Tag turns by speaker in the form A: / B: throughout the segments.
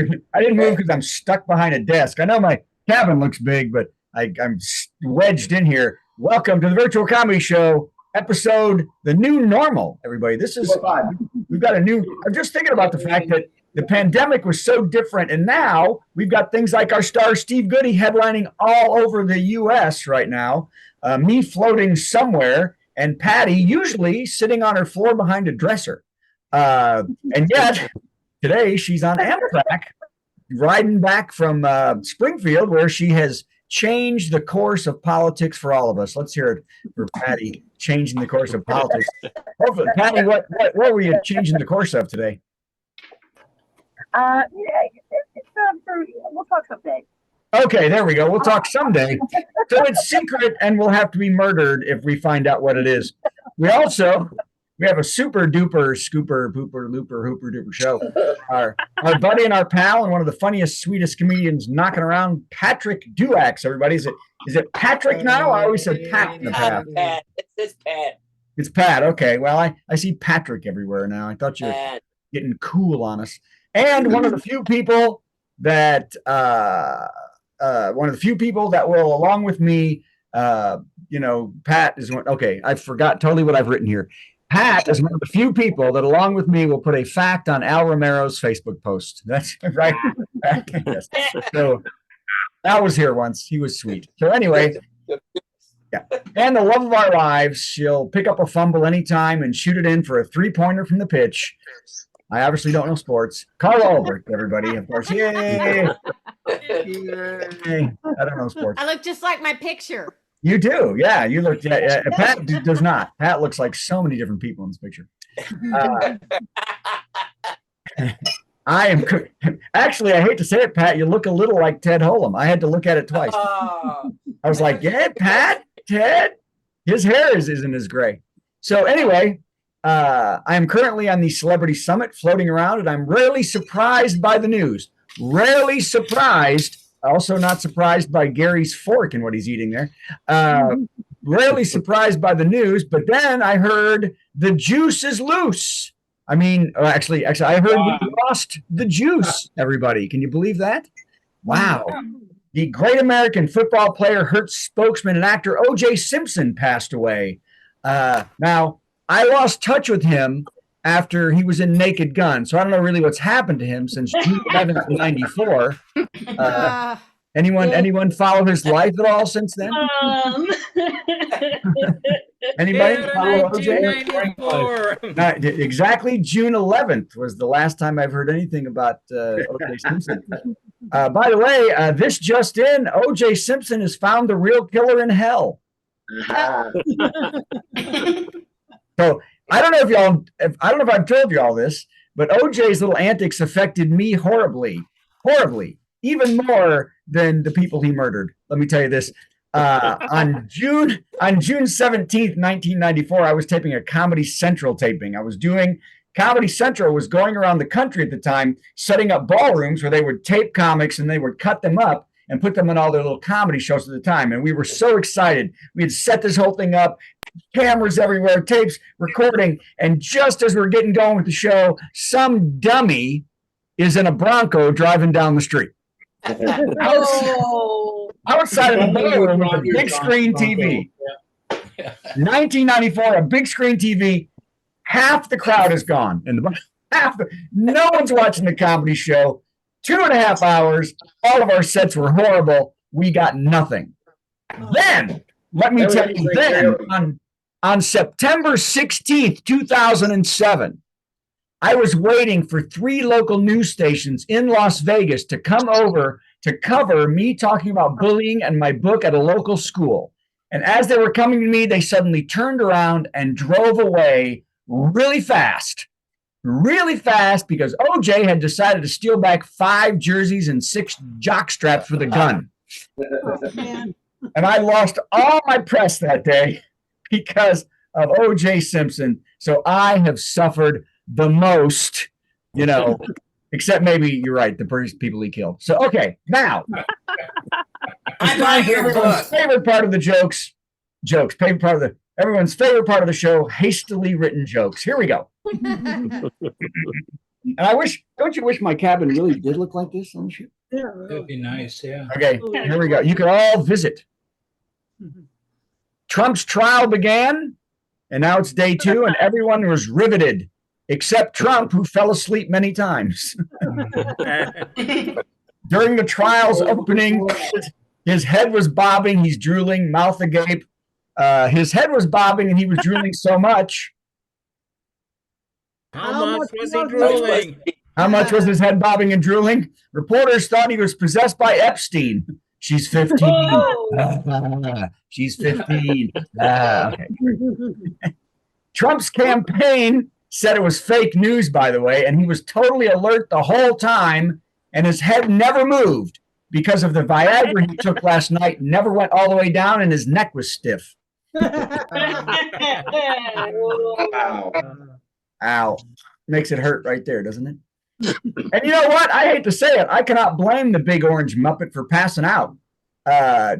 A: I didn't move because I'm stuck behind a desk. I know my cabin looks big, but I'm wedged in here. Welcome to the Virtual Comedy Show episode, The New Normal, everybody. We've got a new, I'm just thinking about the fact that the pandemic was so different, and now we've got things like our star Steve Goody headlining all over the U.S. right now, me floating somewhere, and Patty usually sitting on her floor behind a dresser. And yet, today she's on Amtrak, riding back from Springfield, where she has changed the course of politics for all of us. Let's hear it for Patty changing the course of politics. Hopefully, Patty, what were you changing the course of today?
B: Yeah, we'll talk someday.
A: Okay, there we go. We'll talk someday. So it's secret, and we'll have to be murdered if we find out what it is. We have a super duper scooper pooper looper hooper duper show. Our buddy and our pal and one of the funniest, sweetest comedians knocking around, Patrick Duax. Everybody, is it Patrick now? I always said Pat in the past.
C: Pat. It's Pat.
A: It's Pat. Okay. Well, I see Patrick everywhere now. I thought you were getting cool on us. And one of the few people that will, along with me, Pat is one. Okay, I forgot totally what I've written here. Pat is one of the few people that, along with me, will put a fact on Al Romero's Facebook post. That's right. Yes. So Al was here once. He was sweet. So anyway, yeah. And the love of our lives, she'll pick up a fumble anytime and shoot it in for a three-pointer from the pitch. I obviously don't know sports. Carla Ulrich, everybody, of course. Yay! Yay. I don't know sports.
D: I look just like my picture.
A: You do, yeah. You look. Pat does not. Pat looks like so many different people in this picture. I am actually. I hate to say it, Pat. You look a little like Ted Holm. I had to look at it twice. I was like, yeah, Pat, Ted. His hair isn't as gray. So anyway, I am currently on the Celebrity Summit, floating around, and I'm rarely surprised by the news. Rarely surprised. Also not surprised by Gary's fork and what he's eating there. Rarely surprised by the news, but then I heard the juice is loose. I mean, actually, I heard we lost the juice, everybody. Can you believe that? Wow. The great American football player, Hertz spokesman, and actor O.J. Simpson passed away. Now, I lost touch with him after he was in Naked Gun. So I don't know really what's happened to him since June 11th, 94. Anyone follow his life at all since then? Anybody follow OJ? Exactly June 11th was the last time I've heard anything about OJ Simpson. By the way, this just in, OJ Simpson has found the real killer in hell. So I don't know if I've told you all this, but OJ's little antics affected me horribly, even more than the people he murdered. Let me tell you this. On June 17th, 1994, I was taping a Comedy Central taping. Comedy Central was going around the country at the time, setting up ballrooms where they would tape comics and they would cut them up and put them in all their little comedy shows at the time. And we were so excited. We had set this whole thing up, cameras everywhere, tapes, recording. And just as we're getting going with the show, some dummy is in a Bronco driving down the street. Outside of the ballroom with a big screen TV. 1994, a big screen TV. Half the crowd is gone. No one's watching the comedy show. 2.5 hours. All of our sets were horrible. We got nothing. Then, let me tell you, on September 16th, 2007, I was waiting for 3 local news stations in Las Vegas to come over to cover me talking about bullying and my book at a local school. And as they were coming to me, they suddenly turned around and drove away really fast because OJ had decided to steal back 5 jerseys and 6 jock straps for the gun. And I lost all my press that day because of OJ Simpson. So I have suffered the most, except maybe you're right, the people he killed. So, okay, now, everyone's favorite part of the jokes, everyone's favorite part of the show, hastily written jokes. Here we go. And don't you wish my cabin really did look like this? Let me shoot.
C: That'd be nice, yeah.
A: Okay, here we go. You can all visit. Trump's trial began, and now it's day 2, and everyone was riveted, except Trump, who fell asleep many times. During the trial's opening, his head was bobbing, he's drooling, mouth agape. His head was bobbing, and he was drooling so much.
C: How much was he drooling?
A: How much was his head bobbing and drooling? Reporters thought he was possessed by Epstein. She's 15. She's 15. Okay. Trump's campaign said it was fake news, by the way, and he was totally alert the whole time, and his head never moved because of the Viagra he took last night, never went all the way down, and his neck was stiff. Ow. Ow. Makes it hurt right there, doesn't it? And you know what? I hate to say it. I cannot blame the big orange Muppet for passing out.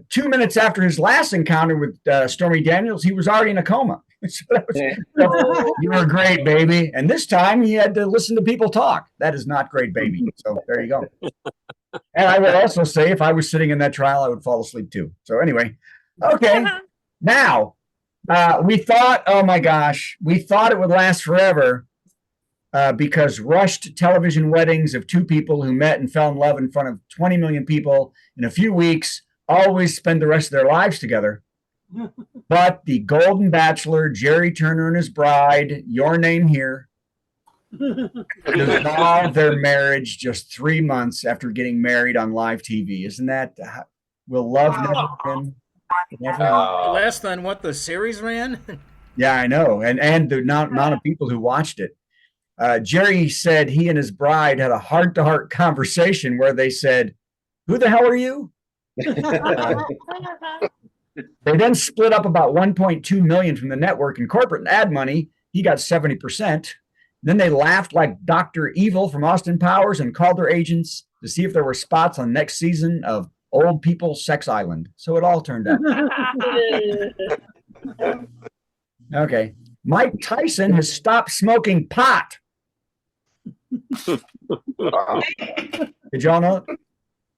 A: 2 minutes after his last encounter with Stormy Daniels, he was already in a coma. You were great, baby. And this time he had to listen to people talk. That is not great, baby. So there you go. And I would also say if I was sitting in that trial, I would fall asleep too. So anyway, okay. Now, we thought, oh my gosh, we thought it would last forever because rushed television weddings of 2 people who met and fell in love in front of 20 million people in a few weeks always spend the rest of their lives together. But the Golden Bachelor, Jerry Turner and his bride, your name here, dissolved their marriage just 3 months after getting married on live TV. Isn't that, will love never win?
C: Less than what the series ran?
A: Yeah, I know. And the amount of people who watched it. Jerry said he and his bride had a heart-to-heart conversation where they said, "Who the hell are you?" They then split up about 1.2 million from the network and corporate ad money. He got 70%. Then they laughed like Dr. Evil from Austin Powers and called their agents to see if there were spots on the next season of Old People Sex Island. So it all turned out. Okay. Mike Tyson has stopped smoking pot. Did y'all know?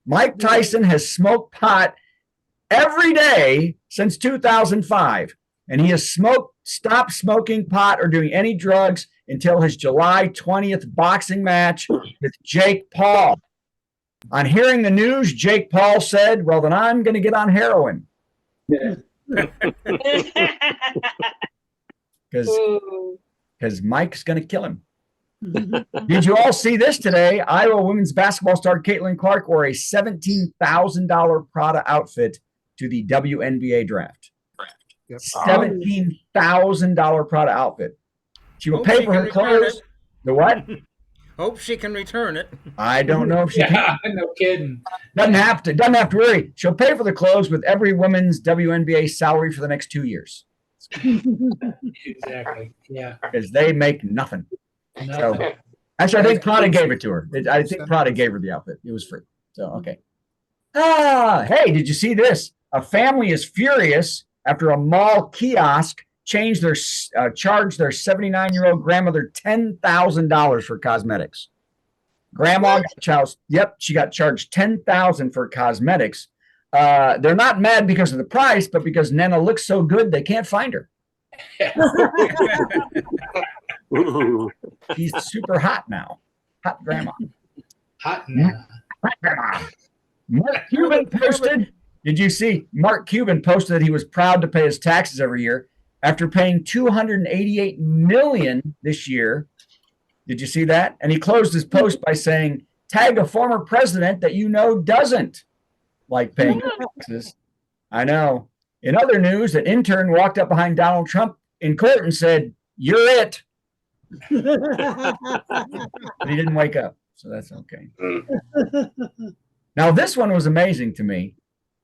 A: Mike Tyson has smoked pot every day since 2005, and he has stopped smoking pot or doing any drugs until his July 20th boxing match with Jake Paul. On hearing the news, Jake Paul said, "Well, then I'm going to get on heroin." Because Mike's going to kill him. Did you all see this today? Iowa women's basketball star Caitlin Clark wore a $17,000 Prada outfit to the WNBA draft.
D: Yep.
A: $17,000 Prada outfit. She will pay for her clothes. The what?
C: Hope she can return it.
A: I don't know if she can.
D: No kidding.
A: Doesn't have to worry. She'll pay for the clothes with every women's WNBA salary for the next 2 years.
D: Exactly. Yeah.
A: Because they make nothing.
D: Nothing.
A: So, actually, I think Prada gave it to her. I think Prada gave her the outfit. It was free. So, okay. Hey, did you see this? A family is furious after a mall kiosk charged their 79-year-old grandmother $10,000 for cosmetics. Grandma, she got charged $10,000 for cosmetics. They're not mad because of the price, but because Nana looks so good, they can't find her. She's super hot now. Hot grandma.
D: Hot now.
A: Hot grandma. Mark Cuban posted. Did you see? Mark Cuban posted that he was proud to pay his taxes every year after paying $288 million this year. Did you see that? And he closed his post by saying, "Tag a former president that you know doesn't like paying taxes." I know. In other news, an intern walked up behind Donald Trump in court and said, "You're it." But he didn't wake up, so that's okay. Now, this one was amazing to me.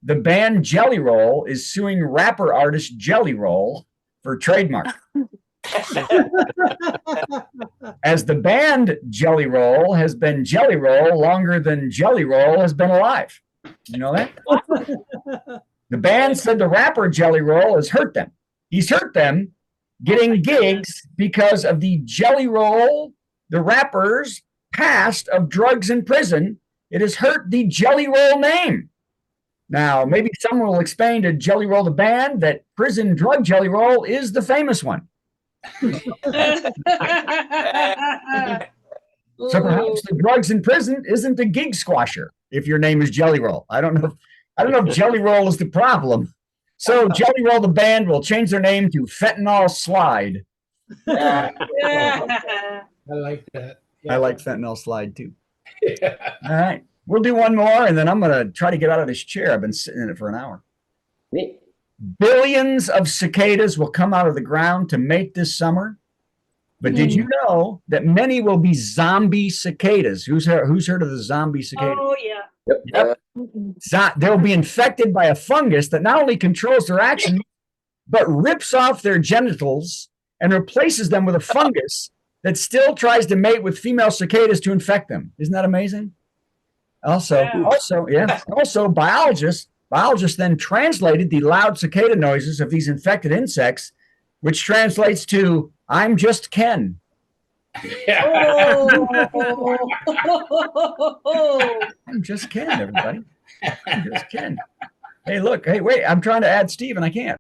A: The band Jelly Roll is suing rapper artist Jelly Roll for trademark. As the band Jelly Roll has been Jelly Roll longer than Jelly Roll has been alive. You know that? The band said the rapper Jelly Roll has hurt them. He's hurt them getting gigs because of the Jelly Roll, the rappers, past of drugs in prison, it has hurt the Jelly Roll name. Now, maybe someone will explain to Jelly Roll the band that prison drug Jelly Roll is the famous one. So perhaps the drugs in prison isn't a gig squasher if your name is Jelly Roll. I don't know. I don't know if Jelly Roll is the problem. So Jelly Roll the band will change their name to Fentanyl Slide.
D: I like that.
A: I like Fentanyl Slide too. All right. We'll do one more, and then I'm going to try to get out of this chair. I've been sitting in it for an hour.
E: Neat.
A: Billions of cicadas will come out of the ground to mate this summer. But did you know that many will be zombie cicadas? Who's heard of the zombie cicada?
B: Oh, yeah.
E: Yep.
A: They'll be infected by a fungus that not only controls their action, but rips off their genitals and replaces them with a fungus that still tries to mate with female cicadas to infect them. Isn't that amazing? Also, biologists then translated the loud cicada noises of these infected insects, which translates to "I'm just Ken." I'm just Ken, everybody. I'm just Ken. Hey, look. Hey, wait. I'm trying to add Steve, and I can't.